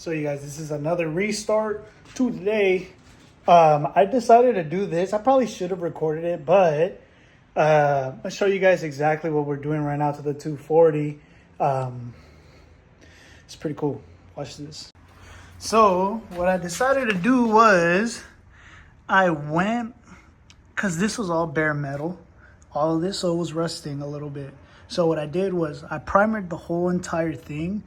So you guys, this is another restart to today. I decided to do this. I probably should have recorded it, but I'll show you guys exactly what we're doing right now to the 240. It's pretty cool. Watch this. So what I decided to do was I went, because this was all bare metal, all of this, so it was rusting a little bit. So what I did was I primered the whole entire thing.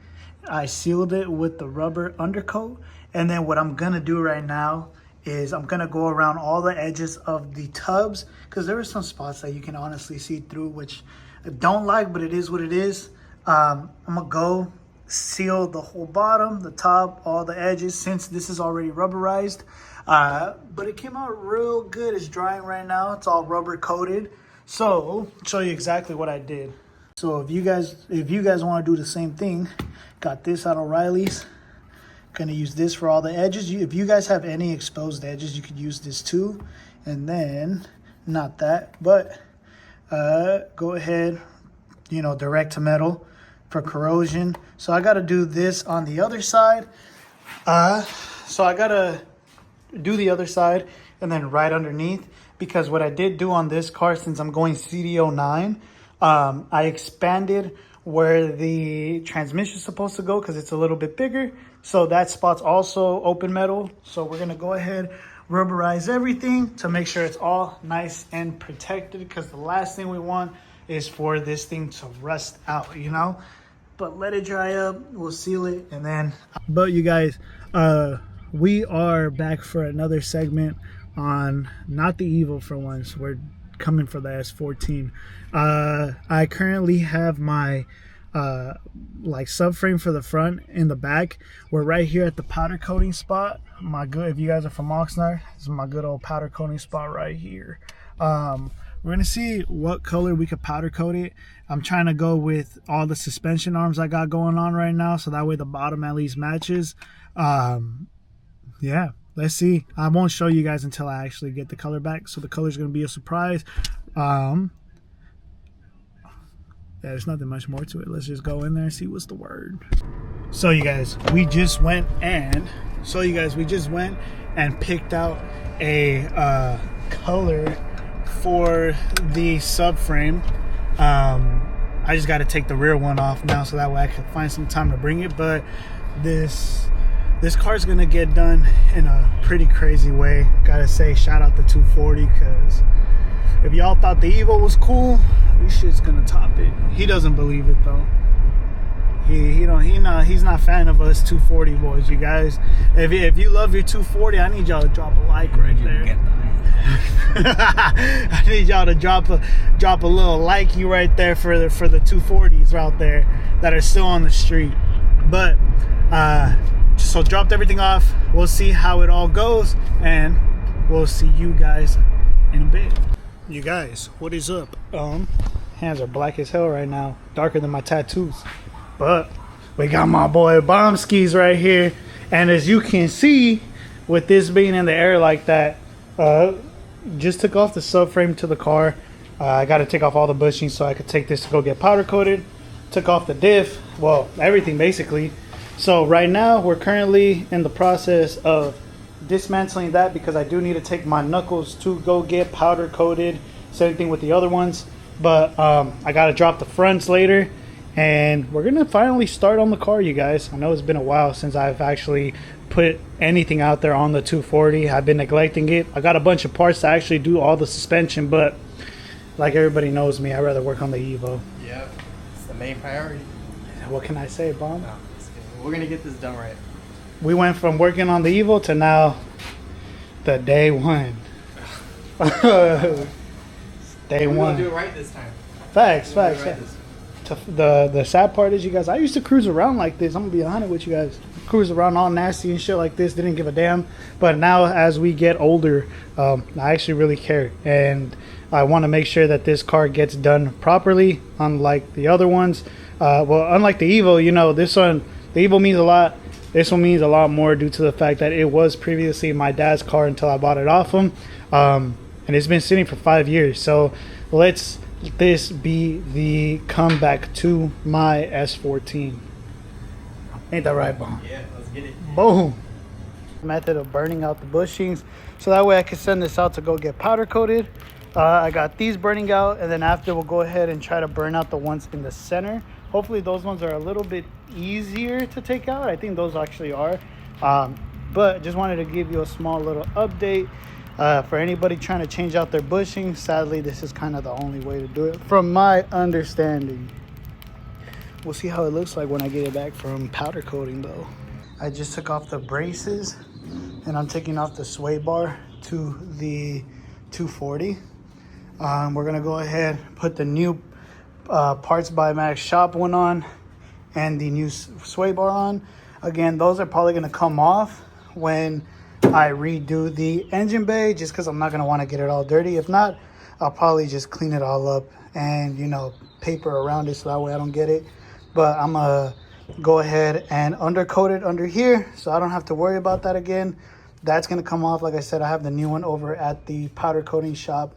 I sealed it with the rubber undercoat. And then what I'm gonna do right now is I'm gonna go around all the edges of the tubs, because there are some spots that you can honestly see through, which I don't like, but it is what it is. I'm gonna go seal the whole bottom, the top, all the edges, since this is already rubberized. But it came out real good. It's drying right now. It's all rubber coated. So I'll show you exactly what I did. So if you guys want to do the same thing, got this out of O'Reilly's. Gonna use this for all the edges. If you guys have any exposed edges, you could use this too. And then, not that, but go ahead, direct to metal for corrosion. So I gotta do this on the other side. So I gotta do the other side and then right underneath, because what I did do on this car, since I'm going CD09, I expanded where the transmission is supposed to go because it's a little bit bigger. So that spot's also open metal. So we're gonna go ahead, rubberize everything to make sure it's all nice and protected, because the last thing we want is for this thing to rust out, But let it dry up, we'll seal it, and then... But you guys, we are back for another segment on not the Evo for once. We're coming for the S14. I currently have my subframe for the front and the back. We're right here at the powder coating spot. If you guys are from Oxnard, this is my good old powder coating spot right here. We're gonna see what color we could powder coat it. I'm trying to go with all the suspension arms I got going on right now, so that way the bottom at least matches. Yeah, let's see. I won't show you guys until I actually get the color back, so the color's gonna be a surprise. Yeah, there's nothing much more to it. Let's just go in there and see what's the word. So you guys, we just went and picked out a color for the subframe. I just got to take the rear one off now, so that way I can find some time to bring it. But this car's gonna get done in a pretty crazy way. Gotta say, shout out the 240, because if y'all thought the Evo was cool, this shit's gonna top it. He doesn't believe it though. He's not a fan of us 240 boys, you guys. If you love your 240, I need y'all to drop a like right there. I need y'all to drop a little likey right there for the 240s out there that are still on the street. But so dropped everything off. We'll see how it all goes, and we'll see you guys in a bit. You guys, what is up? Hands are black as hell right now, darker than my tattoos. But we got my boy Bombskis right here, and as you can see, with this being in the air like that, just took off the subframe to the car. I got to take off all the bushings so I could take this to go get powder coated. Took off the diff, well, everything basically. So right now we're currently in the process of dismantling that, because I do need to take my knuckles to go get powder coated. Same thing with the other ones, but I got to drop the fronts later, and we're gonna finally start on the car, you guys. I know it's been a while since I've actually put anything out there on the 240. I've been neglecting it. I got a bunch of parts to actually do all the suspension, but like everybody knows me, I'd rather work on the Evo. Yeah, it's the main priority. What can I say, Bomb? No, we're gonna get this done right. We went from working on the Evo to now the day one. Day We're one. gonna do it right this time. Facts. Right The sad part is, you guys, I used to cruise around like this. I'm gonna be 100 with you guys. Cruise around all nasty and shit like this. Didn't give a damn. But now, as we get older, I actually really care, and I want to make sure that this car gets done properly. Unlike the other ones, unlike the Evo, this one, the Evo means a lot. This one means a lot more due to the fact that it was previously my dad's car until I bought it off him, and it's been sitting for 5 years. So let's this be the comeback to my S14. Ain't that right, Bomb? Yeah, let's get it. Boom. Method of burning out the bushings, so that way I can send this out to go get powder coated. I got these burning out, and then after we'll go ahead and try to burn out the ones in the center. Hopefully those ones are a little bit easier to take out. I think those actually are. But just wanted to give you a small little update. For anybody trying to change out their bushing, sadly this is kind of the only way to do it from my understanding. We'll see how it looks like when I get it back from powder coating though. I just took off the braces and I'm taking off the sway bar to the 240. We're gonna go ahead, put the new Parts by Max shop one on and the new sway bar on. Again, those are probably gonna come off when I redo the engine bay, just because I'm not gonna want to get it all dirty. If not, I'll probably just clean it all up and, you know, paper around it so that way I don't get it. But I'm gonna go ahead and undercoat it under here so I don't have to worry about that again. That's gonna come off. Like I said, I have the new one over at the powder coating shop.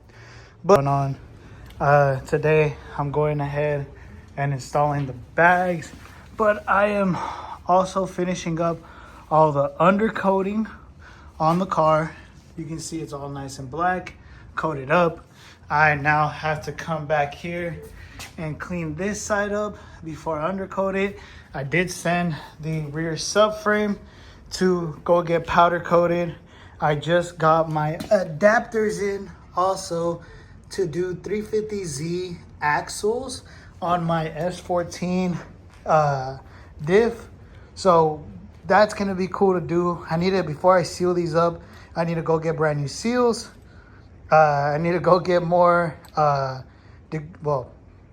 But today I'm going ahead and installing the bags, but I am also finishing up all the undercoating on the car. You can see it's all nice and black, coated up. I now have to come back here and clean this side up before I undercoat it. I did send the rear subframe to go get powder coated. I just got my adapters in also to do 350Z axles on my S14 Diff. So that's gonna be cool to do. I need to, before I seal these up, I need to go get brand new seals. I need to go get more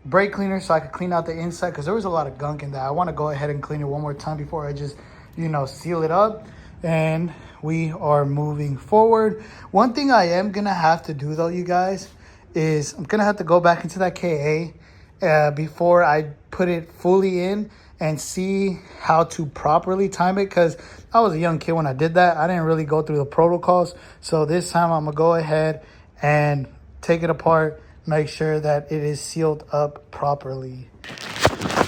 brake cleaner so I could clean out the inside, because there was a lot of gunk in that. I want to go ahead and clean it one more time before I just, you know, seal it up. And we are moving forward. One thing I am gonna have to do though, you guys, is I'm gonna have to go back into that KA before I put it fully in and see how to properly time it, because I was a young kid when I did that. I didn't really go through the protocols. So this time I'm gonna go ahead and take it apart, make sure that it is sealed up properly.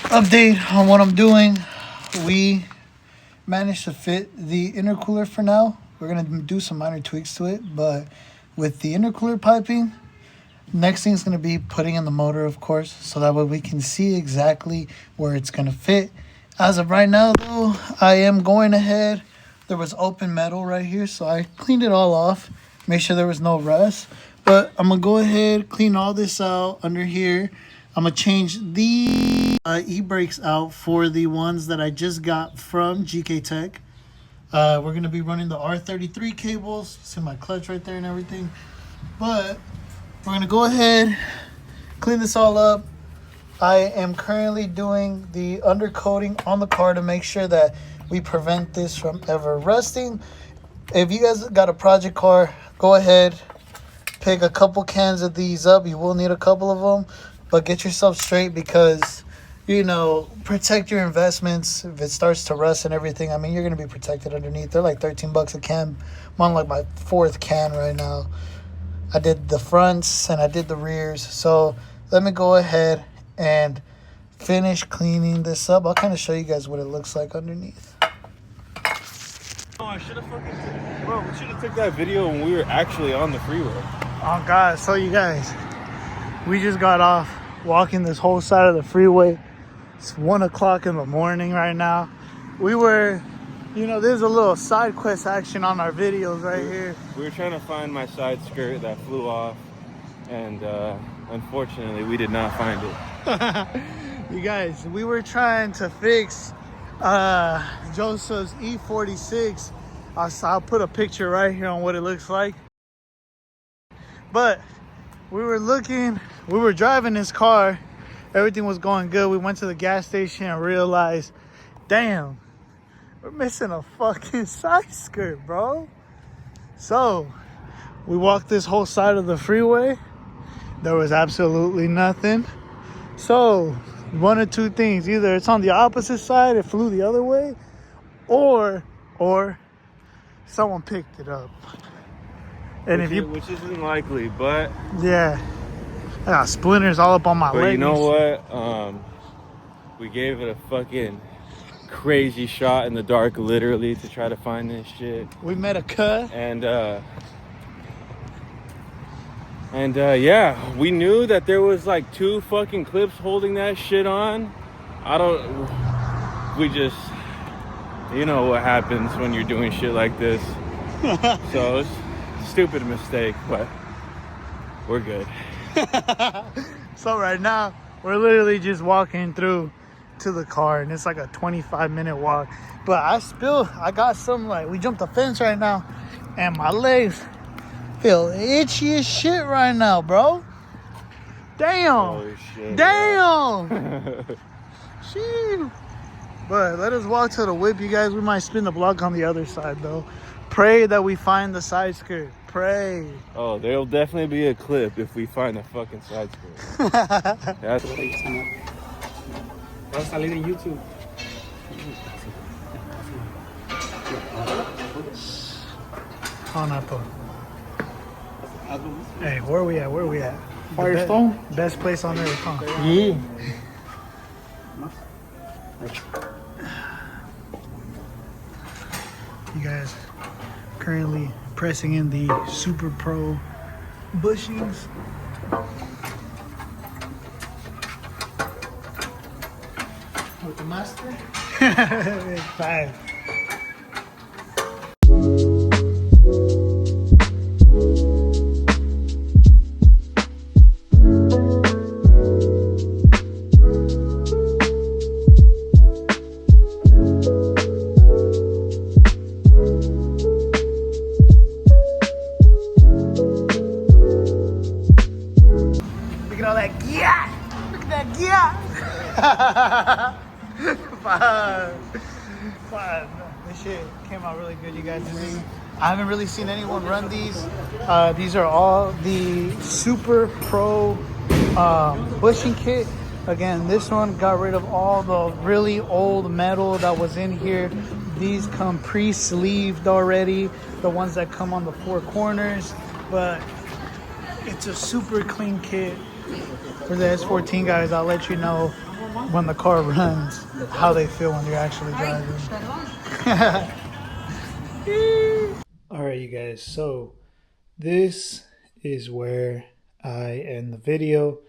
Update on what I'm doing. We managed to fit the intercooler for now. We're gonna do some minor tweaks to it, but with the intercooler piping, next thing is going to be putting in the motor, of course, so that way we can see exactly where it's going to fit. As of right now, though, I am going ahead. There was open metal right here, so I cleaned it all off, make sure there was no rust. But I'm going to go ahead, clean all this out under here. I'm going to change the e-brakes out for the ones that I just got from GK Tech. We're going to be running the R33 cables. See my clutch right there and everything. But we're going to go ahead, clean this all up. I am currently doing the undercoating on the car to make sure that we prevent this from ever rusting. If you guys got a project car, go ahead, pick a couple cans of these up. You will need a couple of them, but get yourself straight because, you know, protect your investments. If it starts to rust and everything, I mean, you're going to be protected underneath. They're like 13 bucks a can. I'm on like my 4th can right now. I did the fronts and I did the rears. So let me go ahead and finish cleaning this up. I'll kind of show you guys what it looks like underneath. Oh, I should have fucking... Bro, we should have took that video when we were actually on the freeway. Oh, God. So, you guys, we just got off walking this whole side of the freeway. It's 1 o'clock in the morning right now. We were... You know, there's a little side quest action on our videos right here. We were trying to find my side skirt that flew off, and unfortunately, we did not find it. You guys, we were trying to fix Joseph's E46. I'll put a picture right here on what it looks like. But we were driving this car. Everything was going good. We went to the gas station and realized, damn, we're missing a fucking side skirt, bro. So we walked this whole side of the freeway. There was absolutely nothing. So one of two things: either it's on the opposite side, it flew the other way, or someone picked it up. And which isn't likely, but yeah, I got splinters all up on my but leg. You know what? We gave it a fucking crazy shot in the dark, literally, to try to find this shit. We met a cut. And yeah, we knew that there was like 2 fucking clips holding that shit on. We just, you know what happens when you're doing shit like this. So it's a stupid mistake, but we're good. So right now, we're literally just walking through to the car, and it's like a 25-minute walk. But I got some, like, we jumped the fence right now, and my legs feel itchy as shit right now, bro. Damn. Holy shit. Damn. Shit. But let us walk to the whip, you guys. We might spin the block on the other side, though. Pray that we find the side skirt. Pray. Oh, there'll definitely be a clip if we find the fucking side skirt. That's Va a salir en YouTube. Hey, where we at? Where we at? Firestone? Best place on earth, huh? Yeah. You guys currently pressing in the Super Pro bushings. With the master? 5. Look at all that gear! Look at that gear! 5. This shit came out really good, you guys. I haven't really seen anyone run these. These are all the Super Pro bushing kit. Again, this one got rid of all the really old metal that was in here. These come pre-sleeved already, the ones that come on the 4 corners. But it's a super clean kit. For the S14 guys, I'll let you know when the car runs how they feel when you're actually driving. Alright, you guys, so this is where I end the video.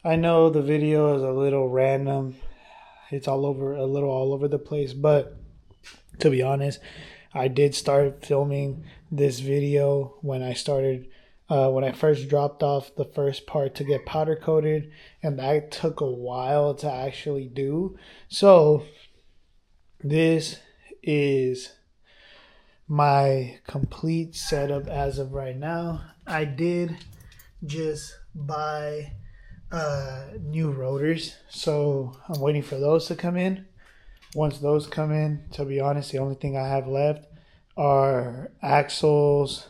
I know the video is a little random. It's all over the place, but to be honest, I did start filming this video when I first dropped off the first part to get powder coated, and that took a while to actually do. So this is my complete setup as of right now. I did just buy new rotors, so I'm waiting for those to come in. Once those come in, to be honest, the only thing I have left are axles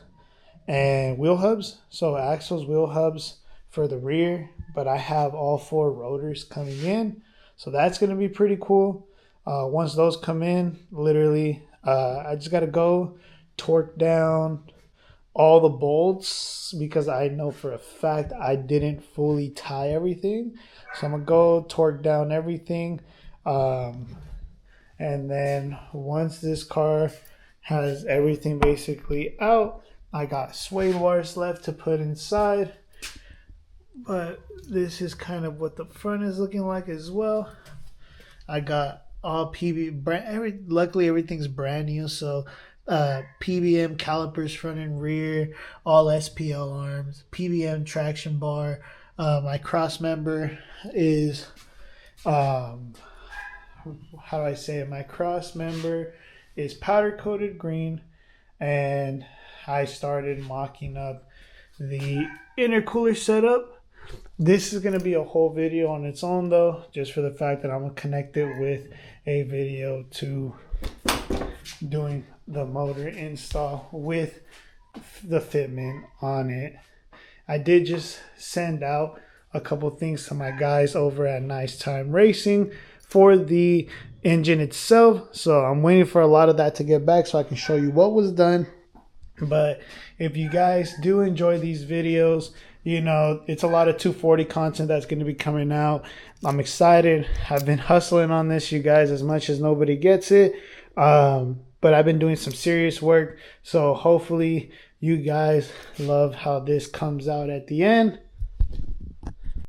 and wheel hubs. So axles, wheel hubs for the rear, but I have all 4 rotors coming in, so that's going to be pretty cool. Once those come in, literally I just got to go torque down all the bolts, because I know for a fact I didn't fully tie everything. So I'm gonna go torque down everything, and then once this car has everything basically out, I got sway bars left to put inside. But this is kind of what the front is looking like as well. I got all luckily everything's brand new, so PBM calipers front and rear, all SPL arms, PBM traction bar. My cross member is how do I say it? My cross member is powder coated green, and I started mocking up the intercooler setup. This is going to be a whole video on its own, though, just for the fact that I'm going to connect it with a video to doing the motor install with the fitment on it. I did just send out a couple things to my guys over at Nice Time Racing for the engine itself, so I'm waiting for a lot of that to get back so I can show you what was done. But if you guys do enjoy these videos, You know, it's a lot of 240 content that's going to be coming out. I'm excited. I've been hustling on this, you guys, as much as nobody gets it. But I've been doing some serious work. So hopefully you guys love how this comes out at the end.